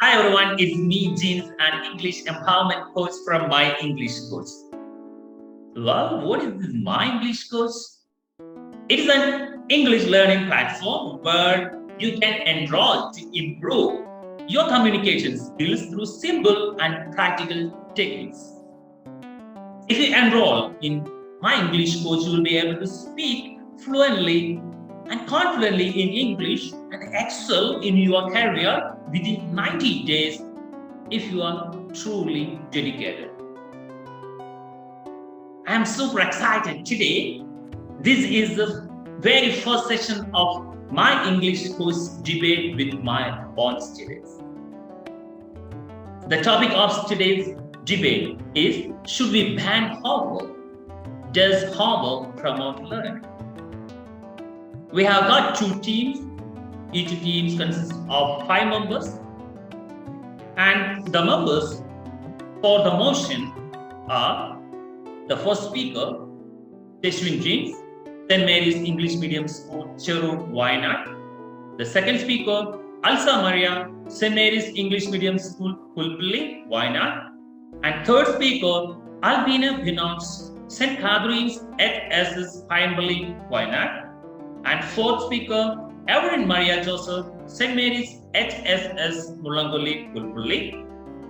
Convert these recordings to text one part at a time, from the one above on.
Hi everyone, it's me Jins, an English empowerment coach from My English Coach. Well, what is My English Coach? It is an English learning platform where you can enroll to improve your communication skills through simple and practical techniques. If you enroll in My English Coach, you will be able to speak fluently and confidently in English and excel in your career within 90 days if you are truly dedicated. I am super excited today. This is the very first session of my English course debate with my own students. The topic of today's debate is: should we ban homework? Does homework promote learning? We have got two teams. Each team consists of 5 members, and the members for the motion are the first speaker, Jins, St. Mary's English Medium School, Cherur, Wayanad. The second speaker, Alsa Maria, St. Mary's English Medium School, Pulpilli, Wayanad. And third speaker, Albina Binox, St. Catherine's HSS, Payambali, Wayanad. And fourth speaker, Evelyn Maria Joseph, St. Mary's HSS, Mulangoli, Pulpilli.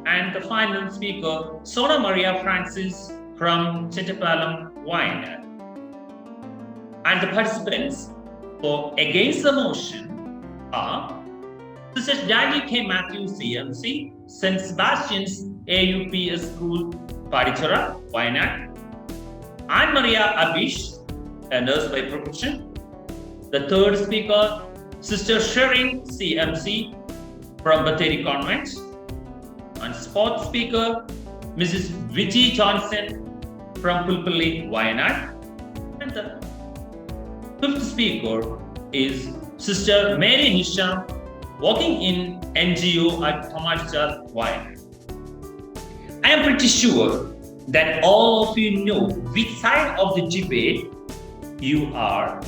And the final speaker, Sona Maria Francis from Chettipalam, Wayanad. And the participants for against the motion are Sister Daniel K. Matthews, CMC, St. Sebastian's AUPS School, Padichara, Wayanad. Anne Maria Abish, a nurse by profession. The third speaker, Sister Sherin, CMC, from Bateri Convent. And fourth speaker, Mrs. Vijay Johnson from Pulpilli, Wayanad. And the fifth speaker is Sister Mary Nisham, working in NGO at Tamachal, Wayanad. I am pretty sure that all of you know which side of the debate you are,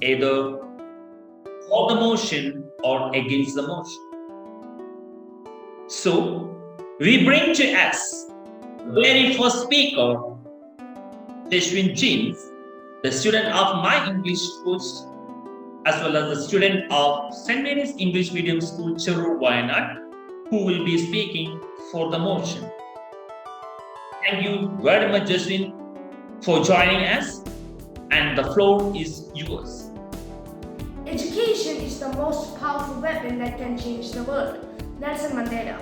either for the motion or against the motion. So, we bring to us very first speaker, Jins, the student of my English course, as well as the student of St. Mary's English Medium School, Cherur, Wayanad, who will be speaking for the motion. Thank you very much, Justin, for joining us, and the floor is yours. Education is the most powerful weapon that can change the world. Nelson Mandela.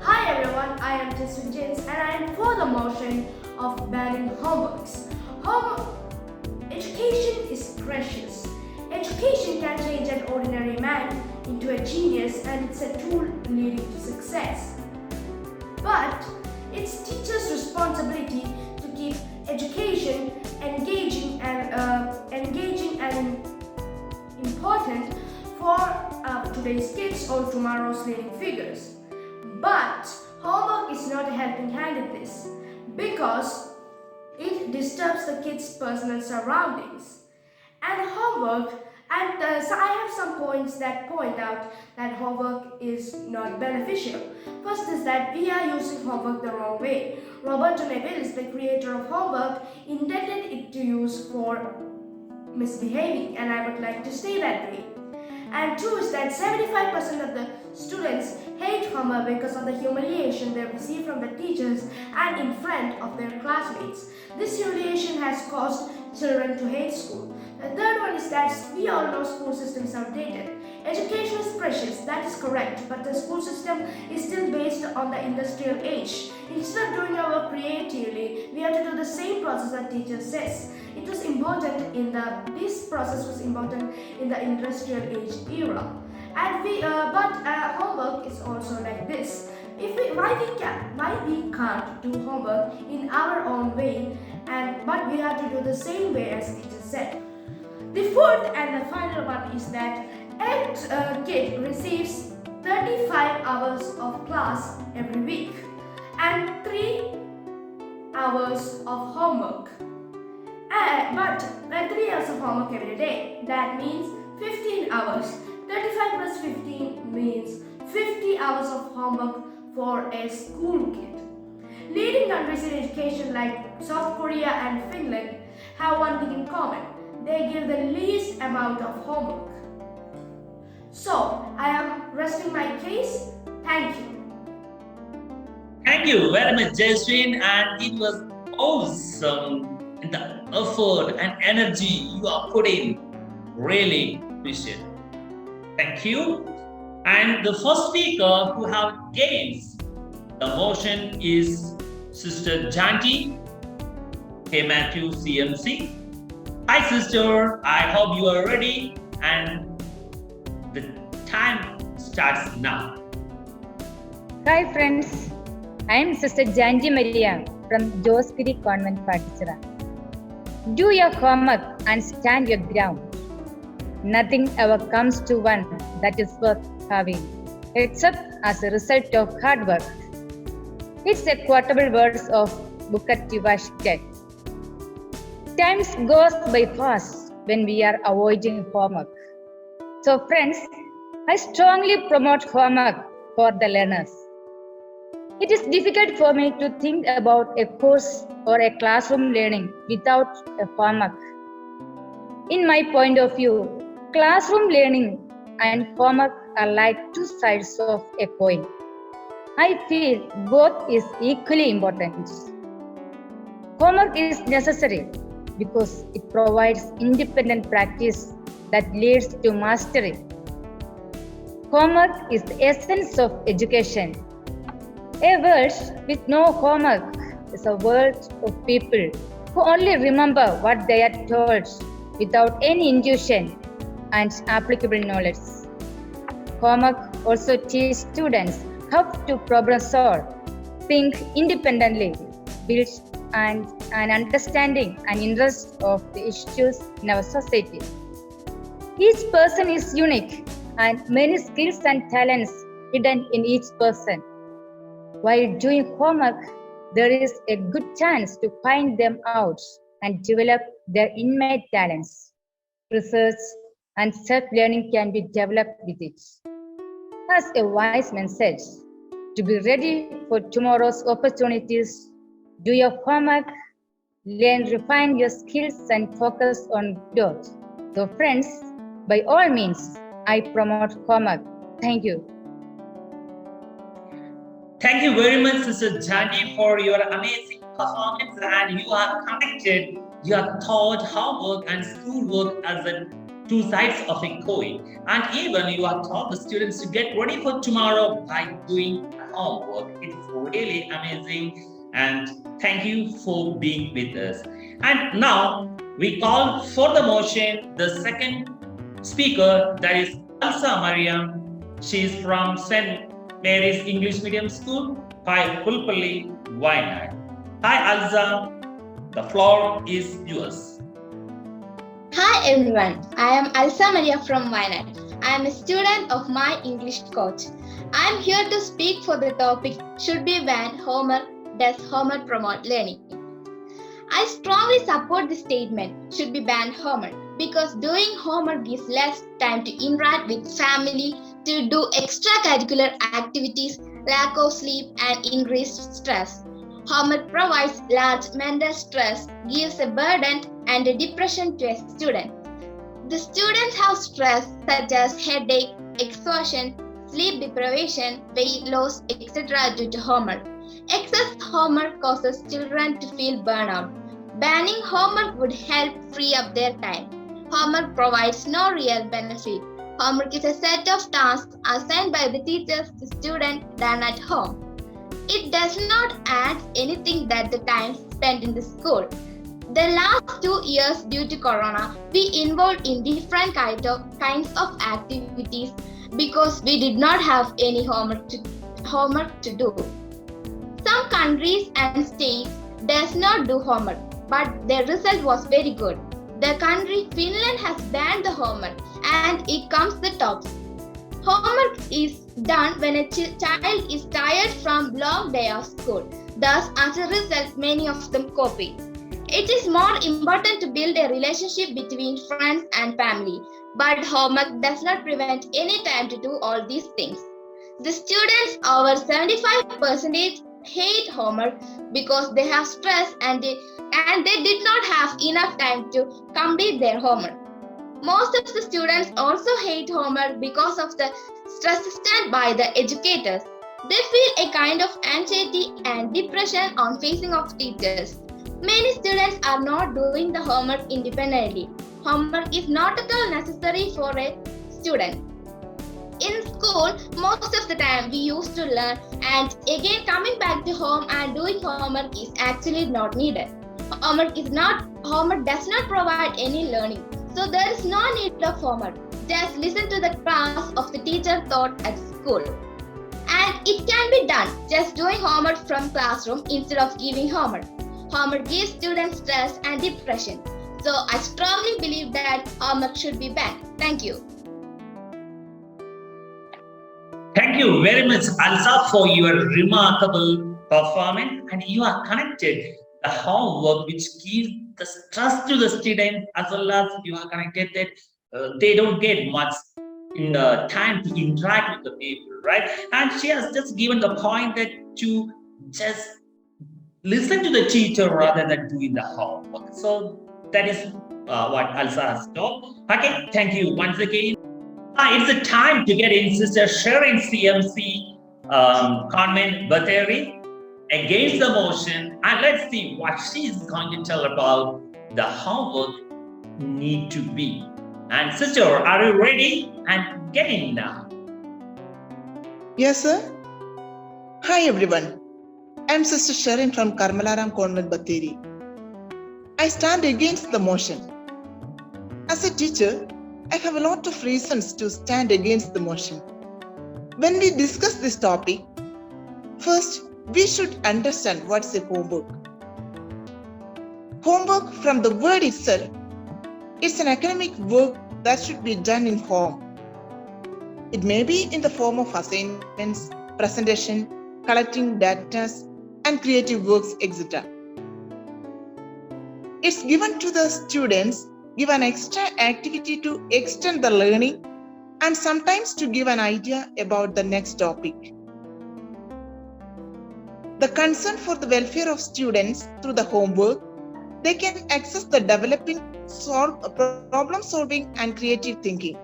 Hi everyone, I am Jins and I am for the motion of banning homeworks. Education is precious. Education can change an ordinary man into a genius, and it's a tool leading to success. But it's teachers' responsibility to keep education engaging and important for today's kids or tomorrow's leading figures. But homework is not a helping hand in this, because it disturbs the kids' personal surroundings. And so I have some points that point out that homework is not beneficial. First is that we are using homework the wrong way. Roberto Neville, the creator of homework, intended it to use for misbehaving, and I would like to stay that way. And two is that 75% of the students hate homework because of the humiliation they receive from the teachers and in front of their classmates. This humiliation has caused children to hate school. The third one is that we all know school system is outdated. Education is precious, that is correct, but the school system is still based on the industrial age. Instead of doing our work creatively, we have to do the same process that teacher says. This process was important in the industrial age era. But homework is also like this. Why we can't do homework in our own way, but we have to do the same way as teacher said. The fourth and the final one is that a kid receives 35 hours of class every week and 3 hours of homework. But 3 hours of homework every day, that means 15 hours. 35 plus 15 means 50 hours of homework for a school kid. Leading countries in education like South Korea and Finland have one thing in common. They give the least amount of homework. So, I am resting my case. Thank you. Thank you very much, Jaswin, and it was awesome. The effort and energy you are putting, really appreciate. Thank you. And the first speaker who have gains the motion is Sister Janti, K Matthew CMC. Hi, sister. I hope you are ready, and the time starts now. Hi friends, I am Sister Janji Maria from Joskiri Convent Patichara. Do your homework and stand your ground. Nothing ever comes to one that is worth having, except as a result of hard work. It's a quotable verse of Booker T. Washington. Time goes by fast when we are avoiding homework. So friends, I strongly promote homework for the learners. It is difficult for me to think about a course or a classroom learning without a homework. In my point of view, classroom learning and homework are like two sides of a coin. I feel both is equally important. Homework is necessary because it provides independent practice that leads to mastery. Homework is the essence of education. A world with no homework is a world of people who only remember what they are told without any intuition and applicable knowledge. Homework also teaches students how to problem solve, think independently, build an understanding and interest of the issues in our society. Each person is unique and many skills and talents hidden in each person. While doing homework, there is a good chance to find them out and develop their innate talents. Research and self-learning can be developed with it. As a wise man said, to be ready for tomorrow's opportunities, do your homework, learn, refine your skills and focus on growth. So friends, by all means, I promote homework. Thank you. Thank you very much, Sister Jani, for your amazing performance. And you have connected your thought, homework, and schoolwork as the two sides of a coin. And even you have taught the students to get ready for tomorrow by doing homework. It's really amazing. And thank you for being with us. And now we call for the motion the second speaker, that is Alsa Mariam. She is from St. Mary's English Medium School, Pai Pulpalli, Wayanad. Hi Alza, the floor is yours. Hi everyone, I am Alsa Maria from Wayanad. I am a student of my English coach. I am here to speak for the topic should be banned homework, does homework promote learning? I strongly support the statement should be banned homework because doing homework gives less time to interact with family, to do extracurricular activities, lack of sleep and increased stress. Homework provides large mental stress, gives a burden and a depression to a student. The students have stress such as headache, exhaustion, sleep deprivation, weight loss, etc. due to homework. Excess homework causes children to feel burnout. Banning homework would help free up their time. Homework provides no real benefit. Homework is a set of tasks assigned by the teachers to students done at home. It does not add anything that the time spent in the school. The last 2 years due to Corona, we involved in different kinds of activities because we did not have any homework to do. Some countries and states does not do homework, but their result was very good. The country Finland has banned the homework and it comes the tops. Homework is done when a child is tired from long day of school. Thus, as a result, many of them copy. It is more important to build a relationship between friends and family, but homework does not prevent any time to do all these things. The students over 75% hate homework because they have stress and they did not have enough time to complete their homework. Most of the students also hate homework because of the stress set by the educators. They feel a kind of anxiety and depression on facing of teachers. Many students are not doing the homework independently. Homework is not at all necessary for a student. In school, most of the time we used to learn, and again coming back to home and doing homework is actually not needed. Homework does not provide any learning. So there is no need of homework. Just listen to the class of the teacher taught at school. And it can be done just doing homework from classroom instead of giving homework. Homework gives students stress and depression. So I strongly believe that homework should be banned. Thank you. Thank you very much, Alsa, for your remarkable performance. And you are connected the homework which gives the stress to the student, as well as you are connected that they don't get much in the time to interact with the people, right? And she has just given the point that to just listen to the teacher rather than doing the homework. So that is what Alsa has told. Okay, thank you once again. It's the time to get in Sister Sharon CMC Convent Battery against the motion, and let's see what she's going to tell about the homework need to be. And sister, are you ready? And get in now. Yes, sir. Hi, everyone. I'm Sister Sharon from Karmalaram Convent Bateri. I stand against the motion. As a teacher, I have a lot of reasons to stand against the motion. When we discuss this topic, first, we should understand what's a homework. Homework, from the word itself, it's an academic work that should be done in home. It may be in the form of assignments, presentation, collecting data, and creative works, etc. It's given to the students, give an extra activity to extend the learning, and sometimes to give an idea about the next topic. The concern for the welfare of students through the homework, they can access the developing, problem solving and creative thinking,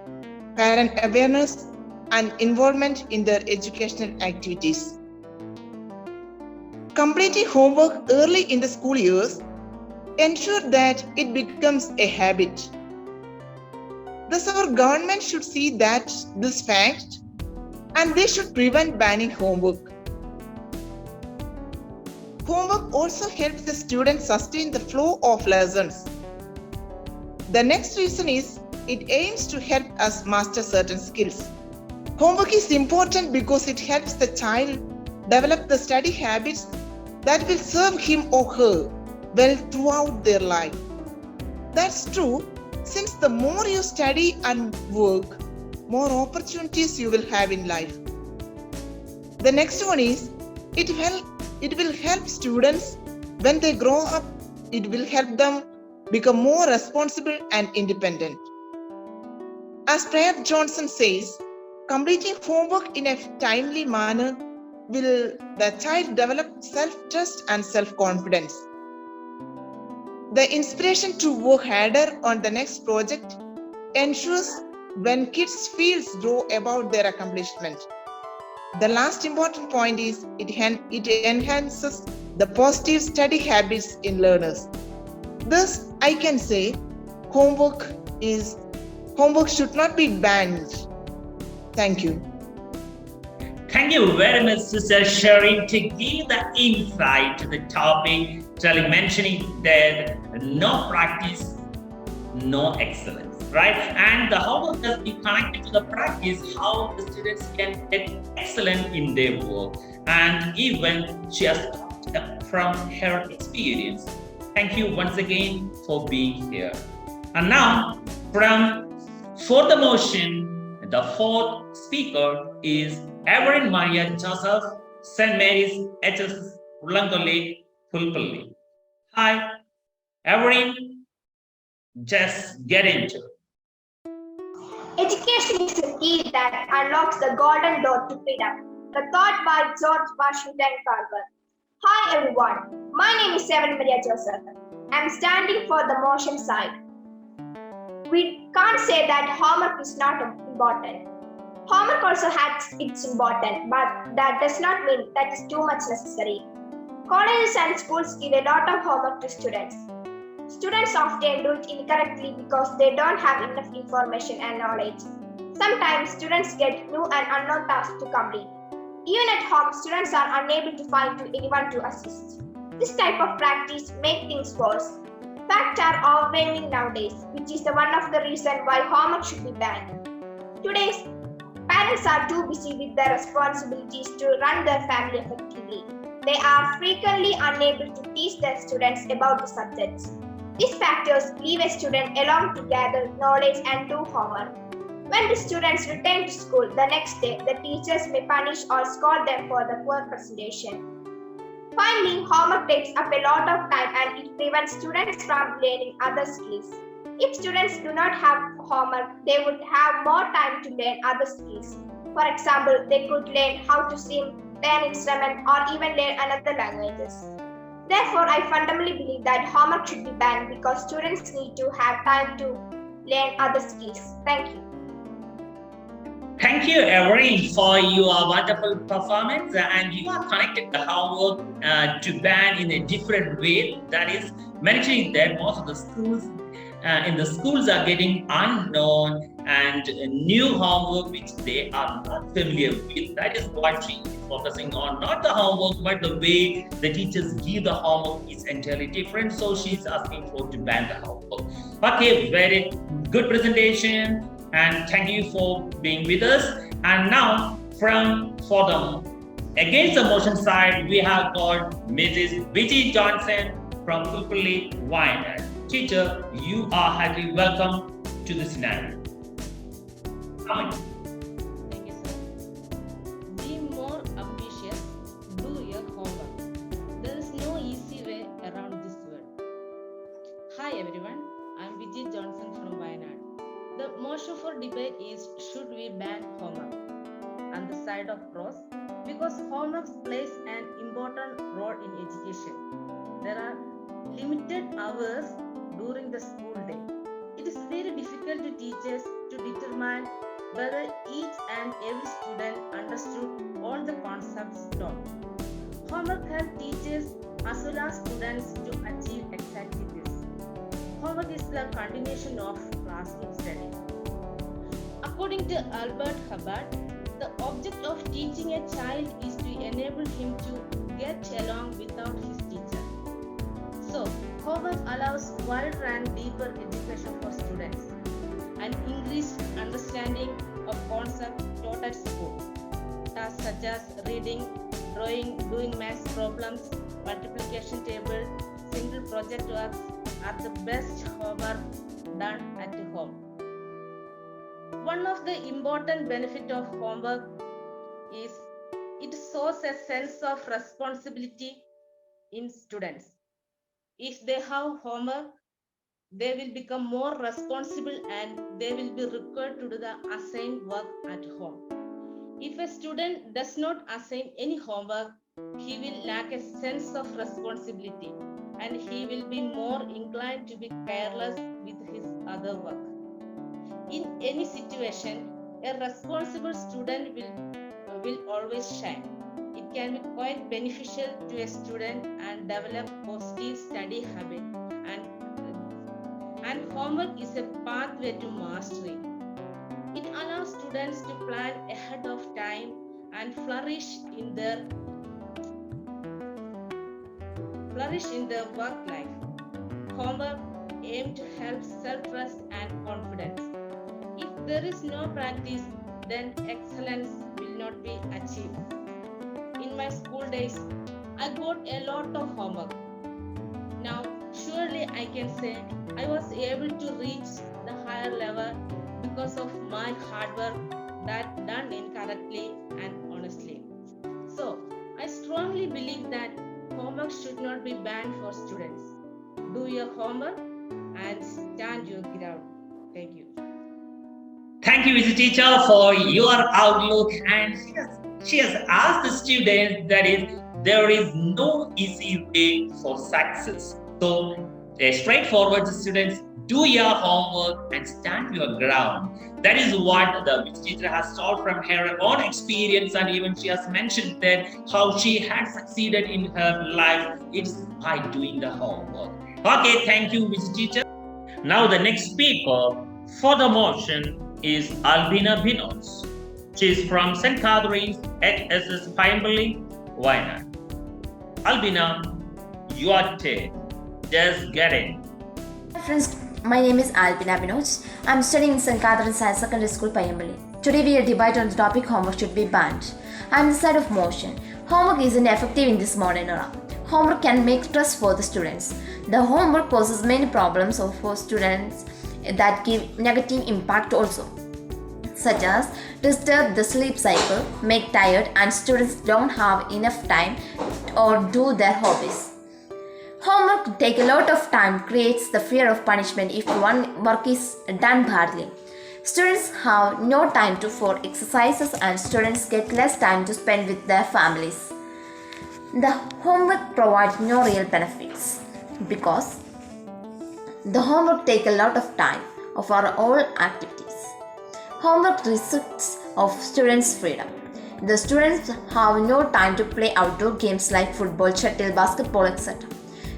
parent awareness and involvement in their educational activities. Completing homework early in the school years ensure that it becomes a habit. Thus, our government should see that this fact, and they should prevent banning homework. Homework also helps the students sustain the flow of lessons. The next reason is it aims to help us master certain skills. Homework is important because it helps the child develop the study habits that will serve him or her well throughout their life. That's true, since the more you study and work, more opportunities you will have in life. The next one is, it will help students when they grow up. It will help them become more responsible and independent. As Prayer Johnson says, completing homework in a timely manner will the child develop self-trust and self-confidence. The inspiration to work harder on the next project ensures when kids feel grow about their accomplishment. The last important point is it enhances the positive study habits in learners. Thus, I can say homework should not be banned. Thank you. Thank you very much, Sister Sharon, to give the insight to the topic, mentioning that no practice, no excellence, right? And the homework has been connected to the practice, how the students can get excellent in their work. And even she has talked from her experience. Thank you once again for being here. And now, for the motion, the fourth speaker is Evelyn Maria Joseph, St. Mary's HS Ulangole, Pulpulli. Hi, Evelyn, just get into it. Education is the key that unlocks the golden door to freedom. The thought by George Washington Carver. Hi everyone, my name is Seven Maria Joseph. I am standing for the motion side. We can't say that homework is not important. Homework also has its importance, but that does not mean that is too much necessary. Colleges and schools give a lot of homework to students. Students often do it incorrectly because they don't have enough information and knowledge. Sometimes students get new and unknown tasks to complete. Even at home, students are unable to find anyone to assist. This type of practice makes things worse. Facts are overwhelming nowadays, which is one of the reasons why homework should be banned. Today's parents are too busy with their responsibilities to run their family effectively. They are frequently unable to teach their students about the subjects. These factors leave a student alone to gather knowledge and do homework. When the students return to school the next day, the teachers may punish or scold them for the poor presentation. Finally, homework takes up a lot of time and it prevents students from learning other skills. If students do not have homework, they would have more time to learn other skills. For example, they could learn how to sing, play an instrument, or even learn another languages. Therefore, I fundamentally believe that homework should be banned because students need to have time to learn other skills. Thank you. Thank you, Erin, for your wonderful performance. And you are connected the homework to ban in a different way. That is mentioning that most of the schools in the schools are getting unknown and new homework which they are not familiar with. That is what she is focusing on. Not the homework, but the way the teachers give the homework is entirely different. So she's asking for to ban the homework. Okay, very good presentation. And thank you for being with us. And now, for the against the motion side, we have got Mrs. Vijay Johnson from Pulpulli, Wayanad. Teacher, you are highly welcome to the scenario. Come on. Thank you, sir. Be more ambitious. Do your homework. There is no easy way around this world. Hi everyone. I'm Vijay Johnson from Wayanad. The motion for debate is should we ban homework? On the side of pros, because homework plays an important role in education. There are limited hours during the school day. It is very difficult to teachers to determine whether each and every student understood all the concepts taught. Homework helps teachers as well as students to achieve exactly this. Homework is the continuation of classroom study. According to Albert Hubbard, the object of teaching a child is to enable him to get along without his teacher. So, homework allows wider and deeper education for students and increased understanding of concepts taught at school. Tasks such as reading, drawing, doing math problems, multiplication table, single project works are the best homework done at home. One of the important benefits of homework is it shows a sense of responsibility in students. If they have homework, they will become more responsible and they will be required to do the assigned work at home. If a student does not assign any homework, he will lack a sense of responsibility and he will be more inclined to be careless with his other work. In any situation, a responsible student will always shine. It can be quite beneficial to a student and develop positive study habit and homework is a pathway to mastery. It allows students to plan ahead of time and flourish in their work life. Homework aims to help self-trust and confidence. If there is no practice, then excellence will not be achieved. In my school days, I got a lot of homework. Now, surely I can say I was able to reach the higher level because of my hard work that done incorrectly and honestly. So, I strongly believe that homework should not be banned for students. Do your homework and stand your ground. Thank you. thank you, Mr. Teacher, for your outlook. And she has asked the students that is there is no easy way for success. So, straightforward, students, do your homework and stand your ground. That is what the Miss teacher has told from her own experience, and even she has mentioned that how she had succeeded in her life. It's by doing the homework. Okay, thank you, Miss teacher. Now the next speaker for the motion is Albina Binos. She is from St. Catherine's HSS Paimbali, Wayanad. Albina, your turn. Just get in. Hi friends, my name is Alpina Binoj. I'm studying in St. Catherine's Higher Secondary School, Payambali. Today we are debating on the topic homework should be banned. I'm the side of motion. Homework isn't effective in this modern era. Homework can make stress for the students. The homework causes many problems for students that give negative impact also, such as disturb the sleep cycle, make tired, and students don't have enough time or do their hobbies. Homework take a lot of time, creates the fear of punishment if one work is done badly. Students have no time for exercises and students get less time to spend with their families. The homework provides no real benefits because the homework take a lot of time of our all activities. Homework restricts of students' freedom. The students have no time to play outdoor games like football, shuttle, basketball, etc.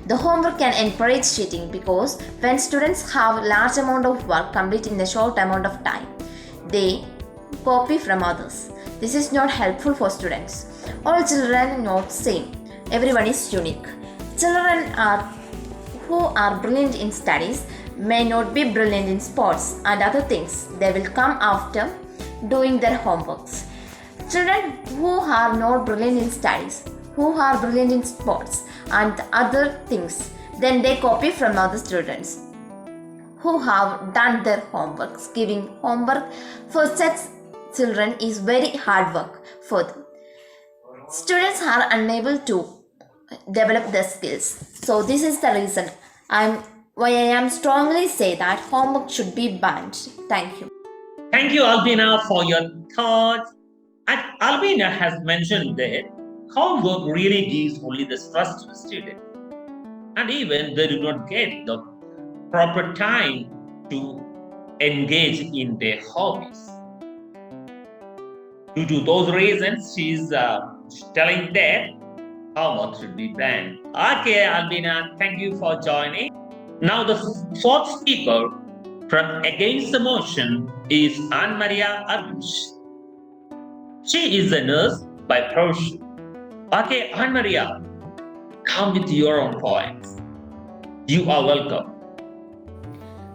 The homework can encourage cheating because when students have large amount of work complete in a short amount of time, they copy from others. This is not helpful for students. All children are not same. Everyone is unique. Children who are brilliant in studies may not be brilliant in sports and other things. They will come after doing their homeworks. Children who are not brilliant in studies, who are brilliant in sports and other things, then they copy from other students who have done their homeworks. Giving homework for such children is very hard work for them. Students are unable to develop their skills. So this is the reason why I am strongly say that homework should be banned. Thank you. Thank you, Albina, for your thoughts. And Albina has mentioned that homework really gives only the stress to the student. And even they do not get the proper time to engage in their hobbies. Due to those reasons, she's telling that homework should be banned. Okay, Albina, thank you for joining. Now the fourth speaker from Against the Motion is Anne Maria Arush. She is a nurse by profession. Okay, Anne Maria, come with your own points. You are welcome.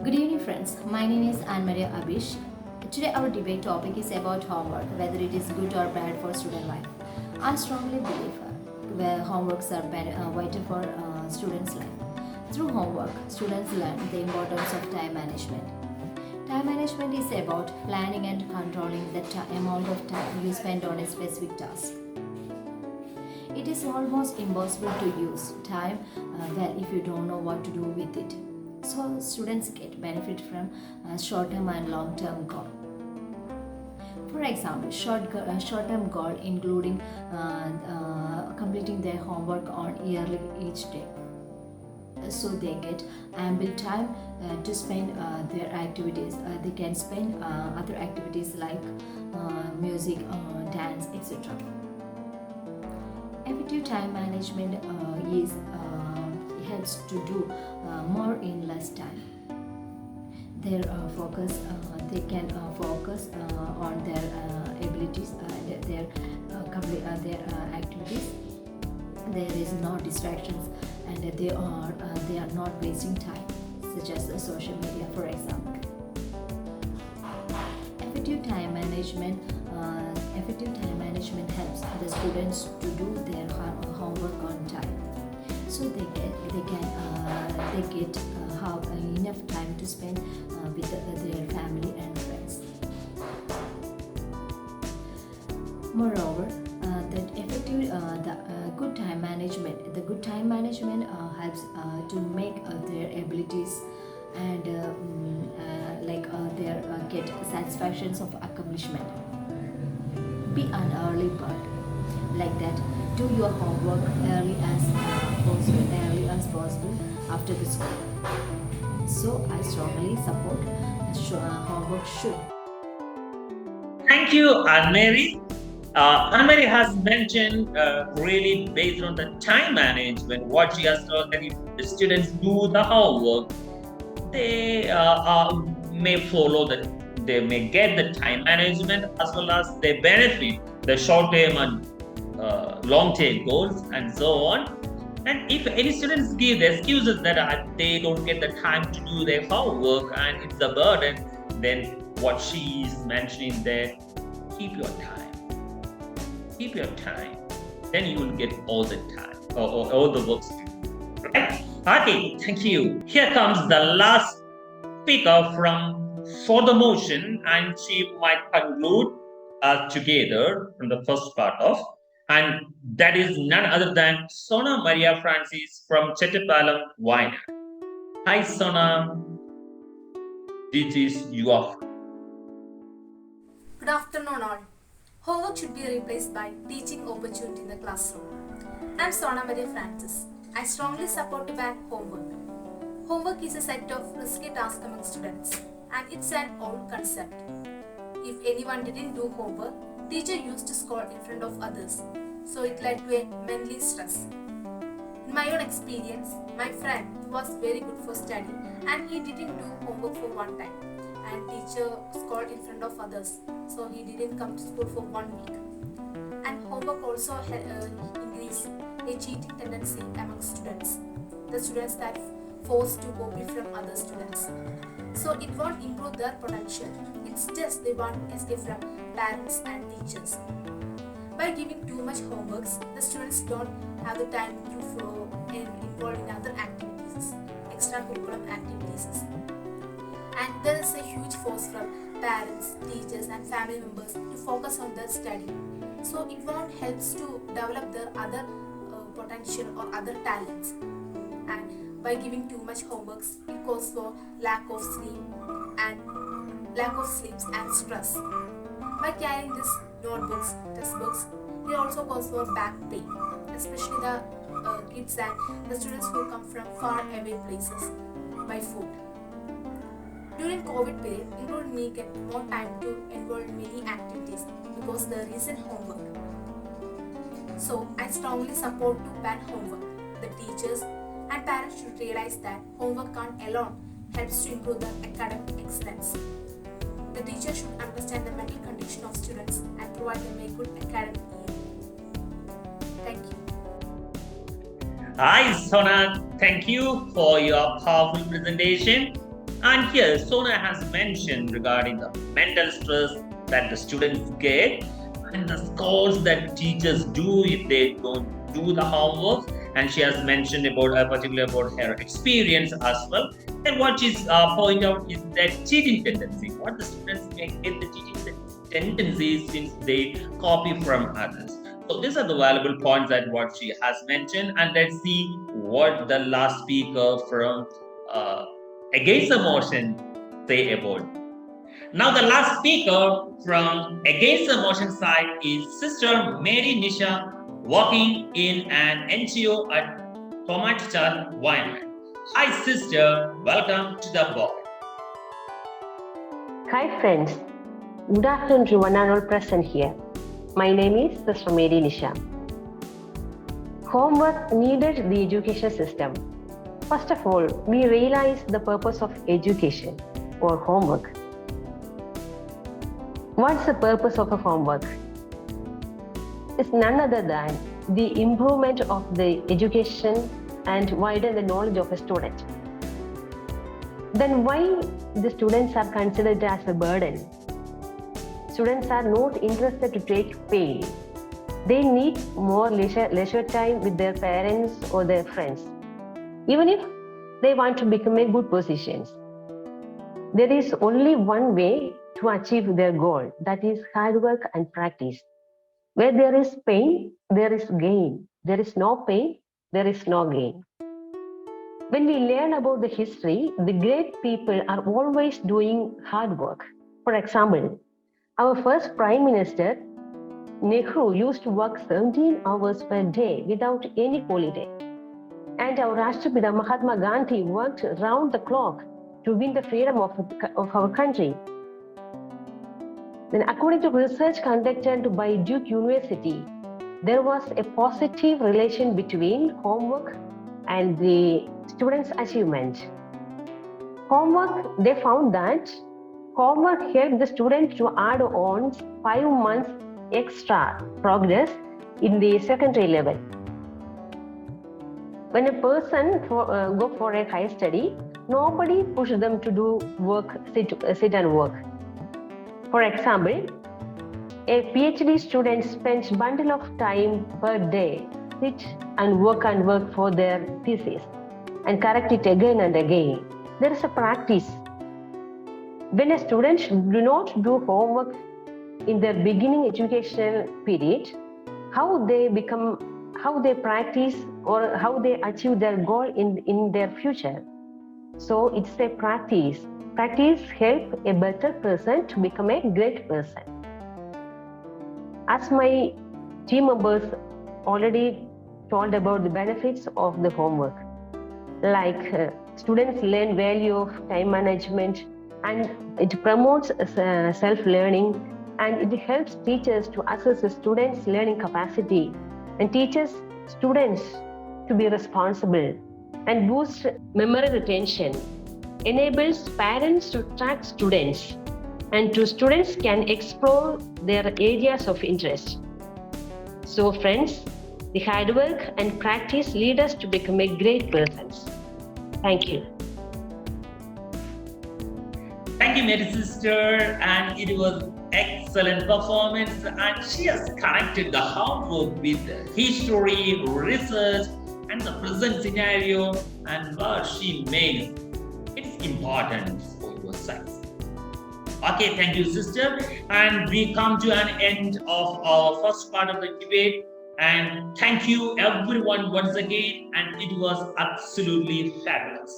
Good evening, friends. My name is Anne Maria Abish. Today, our debate topic is about homework, whether it is good or bad for student life. I strongly believe where homeworks are vital for students' life. Through homework, students learn the importance of time management. Time management is about planning and controlling the amount of time you spend on a specific task. It is almost impossible to use time well if you don't know what to do with it. So students get benefit from short-term and long-term goal. For example, short-term goal including completing their homework on yearly each day. So they get ample time to spend their activities. They can spend other activities like music, dance, etc. Effective time management helps to do more in less time. Their focus, they can focus on their abilities, their activities. There is no distractions, and they are not wasting time, such as social media, for example. Effective time management helps the students to do their homework on time, so they get have enough time to spend with their family and friends. Moreover, good time management helps to make their abilities and like their get satisfactions of accomplishment. Be an early bird, like that. Do your homework early as possible after the school. So I strongly support homework should. Thank you, Anne-Marie. Anne-Marie has mentioned really based on the time management, what she has told that if the students do the homework, they may follow they may get the time management as well as they benefit the short-term and long-term goals and so on. And if any students give the excuses that they don't get the time to do their homework and it's a burden, then what she is mentioning there, keep your time. Keep your time. Then you will get all the time or all the works to do. Right? Okay, thank you. Here comes the last speaker from for the motion, and she might conclude together from the first part of, and that is none other than Sona Maria Francis from Chettipalam, Wayanad. Hi, Sona. This is your. Good afternoon, all. Homework should be replaced by teaching opportunity in the classroom. I'm Sona Maria Francis. I strongly support to ban homework. Homework is a set of risky tasks among students, and it's an old concept. If anyone didn't do homework, teacher used to score in front of others, so it led to a mental stress. In my own experience, my friend was very good for study and he didn't do homework for one time, and teacher scored in front of others, so he didn't come to school for 1 week. And homework also increased a cheating tendency among students, the students that forced to copy from other students. So it won't improve their potential, it's just they want to escape from parents and teachers. By giving too much homeworks, the students don't have the time to involve in other activities, extracurricular activities. And there is a huge force from parents, teachers and family members to focus on their study. So it won't help to develop their other potential or other talents. And by giving too much homeworks, it causes for lack of sleep and stress. By carrying these notebooks, textbooks, it also causes for back pain, especially the kids and the students who come from far away places by foot. During COVID period, Enroll may get more time to enroll in many activities because there isn't homework. So I strongly support to ban homework. The teachers and parents should realize that homework can't alone helps to improve their academic excellence. The teacher should understand the mental condition of students and provide them a good academic year. Thank you. Hi, Sona. Thank you for your powerful presentation. And here, Sona has mentioned regarding the mental stress that the students get and the scores that teachers do if they don't do the homework. And she has mentioned particularly about her experience as well. And what she's pointing out is that cheating tendency. What the students may get the cheating tendency since they copy from others. So these are the valuable points that what she has mentioned. And let's see what the last speaker from Against the Motion say about. Now the last speaker from Against the Motion side is Sister Mary Nisha, working in an NGO at Tomatchal, Wayanad. Hi sister, welcome to the board. Hi friends, good afternoon to one and all present here. My name is Sister Mary Nisha. Homework needed the education system. First of all, we realize the purpose of education or homework. What's the purpose of a homework? It's none other than the improvement of the education and widen the knowledge of a student. Then why the students are considered as a burden? Students are not interested to take pay. They need more leisure time with their parents or their friends, even if they want to become a good positions. There is only one way to achieve their goal, that is hard work and practice. Where there is pain, there is gain. There is no pain, there is no gain. When we learn about the history, the great people are always doing hard work. For example, our first Prime Minister, Nehru, used to work 17 hours per day without any holiday. And our Rashtrapita Mahatma Gandhi worked round the clock to win the freedom of our country. Then, according to research conducted by Duke University, there was a positive relation between homework and the students' achievement. They found that homework helped the student to add on 5 months extra progress in the secondary level. When a person go for a higher study, nobody pushes them to do work, sit and work. For example, a PhD student spends bundle of time per day, sit and work for their thesis and correct it again and again. There is a practice. When a student do not do homework in their beginning educational period, how they practice or how they achieve their goal in their future. So it's a practice. Practice helps a better person to become a great person. As my team members already told about the benefits of the homework, like students learn value of time management, and it promotes self-learning, and it helps teachers to assess the students' learning capacity and teaches students to be responsible and boosts memory retention, enables parents to track students, and students can explore their areas of interest. So friends, the hard work and practice lead us to become a great person. Thank you. Thank you, my sister, and it was excellent performance, and she has connected the hard work with history, research, and the present scenario, and what she makes it's important for your science. Okay, thank you, sister, and we come to an end of our first part of the debate, and thank you everyone once again, and it was absolutely fabulous.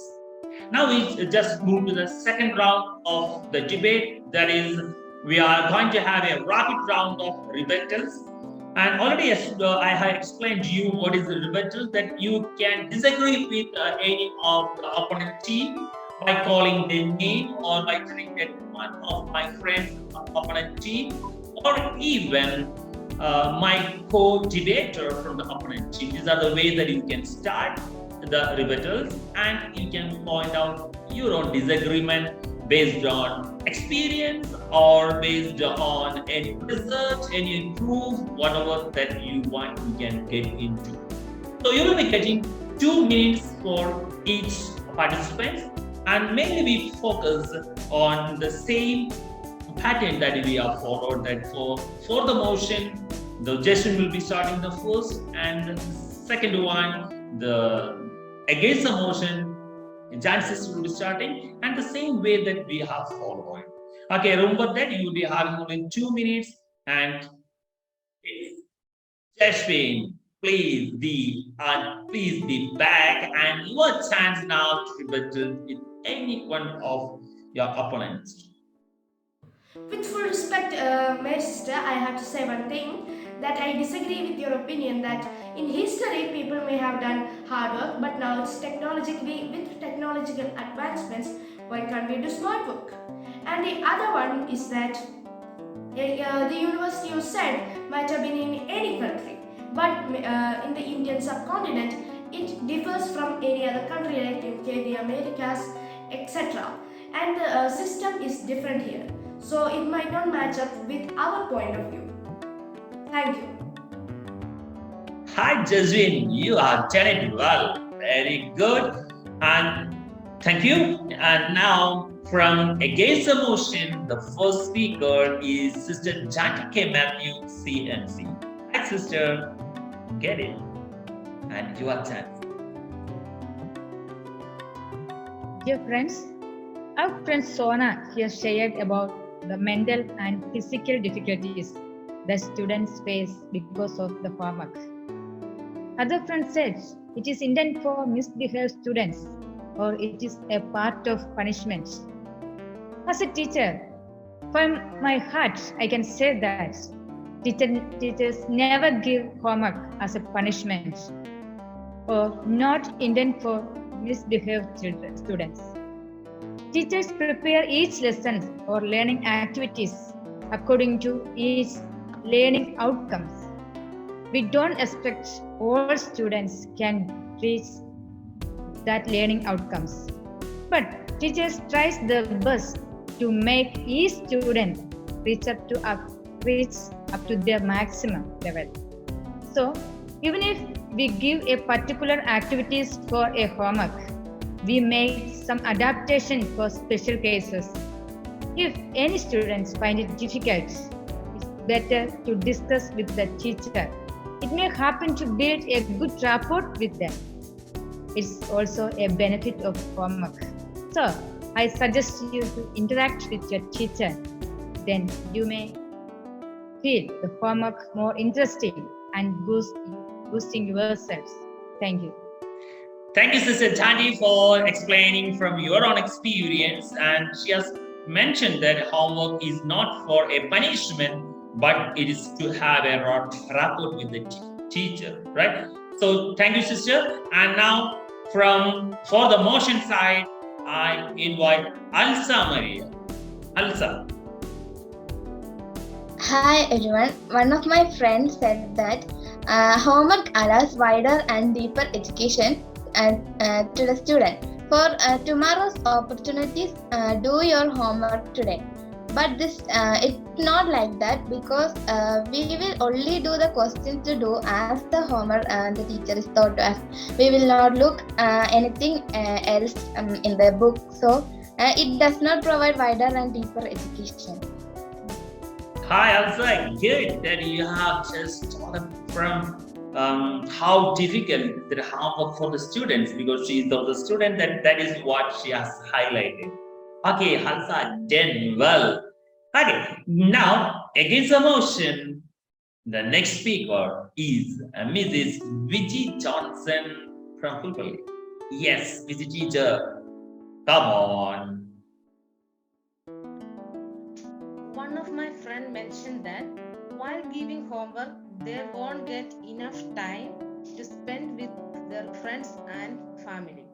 Now we just move to the second round of the debate. That is, we are going to have a rapid round of rebuttals. And already I have explained to you what is the rebuttal, that you can disagree with any of the opponent team by calling their name or by telling that one of my friends from opponent team, or even my co-debater from the opponent team. These are the ways that you can start the rebuttals, and you can point out your own disagreement based on experience or based on any research, any proof, whatever that you want, you can get into. So you will be getting 2 minutes for each participant, and mainly we focus on the same pattern that we have followed, that for the motion, the Jason will be starting the first, and the second one, the against the motion, Jins will be starting, and the same way that we have followed. Okay, remember that you will be having only 2 minutes, and Jasmine, please be back, and your chance now to rebuttal with any one of your opponents. With full respect, my sister, I have to say one thing, that I disagree with your opinion that in history people may have done hard work, but now it's with technological advancements, why can't we do smart work? And the other one is that the university you said might have been in any country, but in the Indian subcontinent it differs from any other country like UK, the Americas, etc. And the system is different here, so it might not match up with our point of view. Thank you. Hi, Jasmine, you have done it well. Very good. And thank you. And now, from Against the Motion, the first speaker is Sister Jantika Matthew, CMC. Hi, sister. Get it. And your chance. Dear friends, our friend Sona here shared about the mental and physical difficulties that students face because of the homework. Other friend said it is intended for misbehaved students or it is a part of punishment. As a teacher, from my heart, I can say that teachers never give homework as a punishment or not intended for misbehaved students. Teachers prepare each lesson or learning activities according to each learning outcomes. We don't expect all students can reach that learning outcomes, but teachers tries their best to make each student reach up to their maximum level. So, even if we give a particular activities for a homework, we make some adaptation for special cases. If any students find it difficult, it's better to discuss with the teacher. It may happen to build a good rapport with them. It's also a benefit of homework. So, I suggest you to interact with your teacher. Then you may feel the homework more interesting and boosting yourselves. Thank you. Thank you, Sister Tani, for explaining from your own experience. And she has mentioned that homework is not for a punishment, but it is to have a rapport with the teacher, right? So thank you, sister. And now for the motion side, I invite Alsa Maria. Alsa. Hi everyone. One of my friends said that homework allows wider and deeper education to the student. For tomorrow's opportunities, do your homework today. But it's not like that, because we will only do the questions to do as the homework the teacher is taught to us. We will not look anything else in the book. So it does not provide wider and deeper education. Hi, Alsa. Good that you have just talked from how difficult the homework for the students, because she is the student, that is what she has highlighted. Okay, Halsa, done well. Okay, now against the motion, the next speaker is Mrs. Vijay Johnson from Pulpali. Yes, Vijay teacher, come on. One of my friends mentioned that while giving homework, they won't get enough time to spend with their friends and family.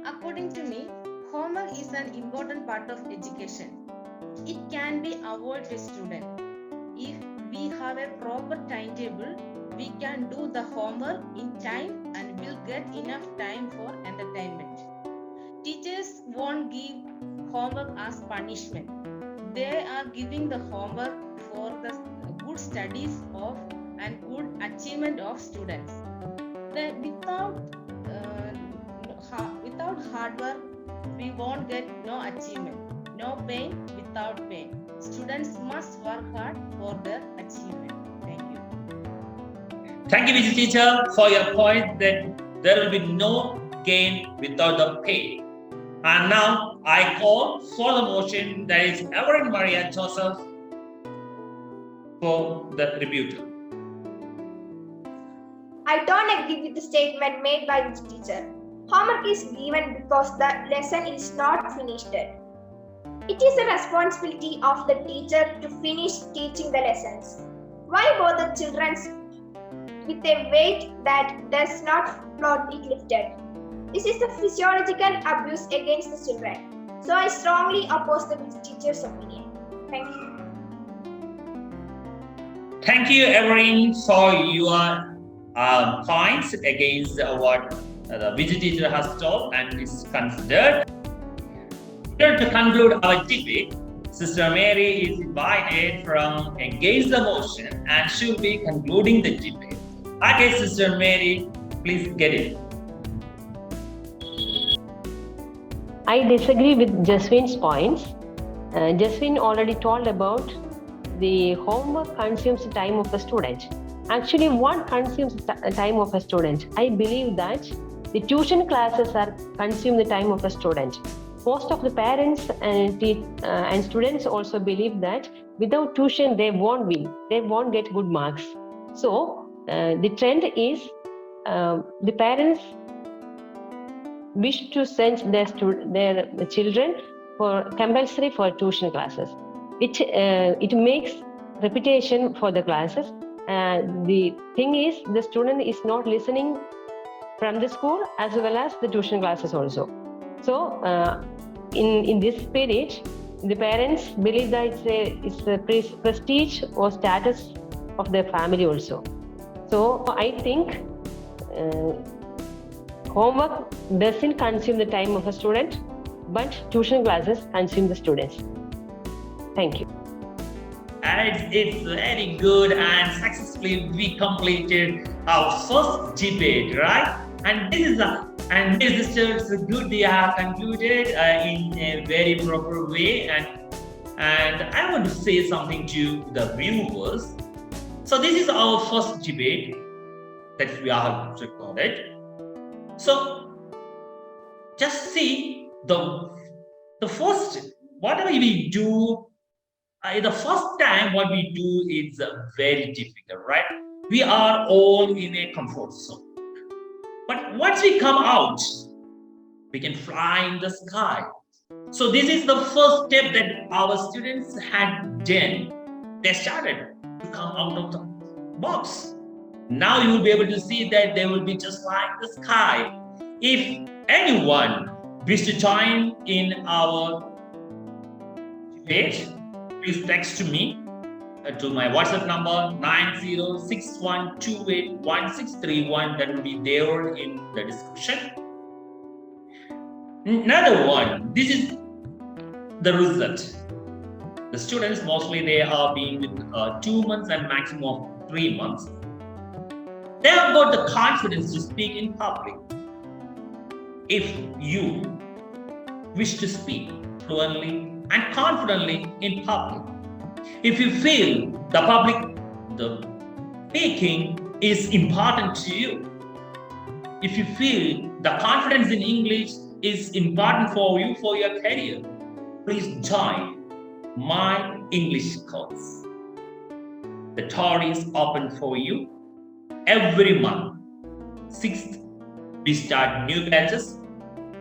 According to me, homework is an important part of education. It can be avoided by students. If we have a proper timetable, we can do the homework in time and will get enough time for entertainment. Teachers won't give homework as punishment. They are giving the homework for the good studies of and good achievement of students. Then without hard work, we won't get no achievement. No pain without pain. Students must work hard for their achievement. Thank you. Thank you, Vijay teacher, for your point that there will be no gain without the pain. And now I call for the motion, that is Reverend Maria Joseph for the rebuttal. I don't agree with the statement made by the teacher. Homework is given because the lesson is not finished yet. It is a responsibility of the teacher to finish teaching the lessons. Why bother children with a weight that does not float be lifted? This is a physiological abuse against the children. So I strongly oppose the teacher's opinion. Thank you. Thank you, Evelyn, for your points against what the Vijay teacher has told and is considered. Here to conclude our debate, Sister Mary is invited from against the motion and she'll be concluding the debate. Okay, Sister Mary, please get it. I disagree with Jaswine's points. Jaswine already told about the homework consumes the time of a student. Actually, what consumes the time of a student? I believe that the tuition classes consume the time of a student. Most of the parents and students also believe that without tuition they won't win, they won't get good marks. So the trend is the parents wish to send their children for compulsory for tuition classes. It makes repetition for the classes. The thing is, the student is not listening from the school as well as the tuition classes also. So in this spirit, the parents believe that it's a prestige or status of their family also. So I think homework doesn't consume the time of a student, but tuition classes consume the students. Thank you. And it's very good, and successfully we completed our first debate, right? And this is good. They have concluded in a very proper way, and I want to say something to the viewers. So this is our first debate that we have recorded. So just see the first, whatever we do, the first time what we do is very difficult, right? We are all in a comfort zone. But once we come out, we can fly in the sky. So this is the first step that our students had done. They started to come out of the box. Now you will be able to see that they will be just like the sky. If anyone wishes to join in our debate, please text to me to my WhatsApp number 9061281631. That will be there in the description. Another one, this is the result. The students mostly they are being with 2 months and maximum of 3 months. They have got the confidence to speak in public. If you wish to speak fluently and confidently in public, if you feel the speaking is important to you, if you feel the confidence in English is important for you for your career, please join my English course. The door is open for you. Every month, 6th, we start new batches,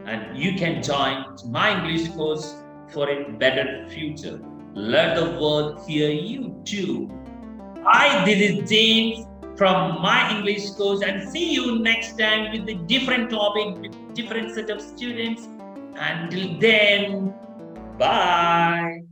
and you can join my English course for a better future. Let the world hear you too. Hi, this is Jins from my English course, and see you next time with a different topic, with different set of students. Until then, bye.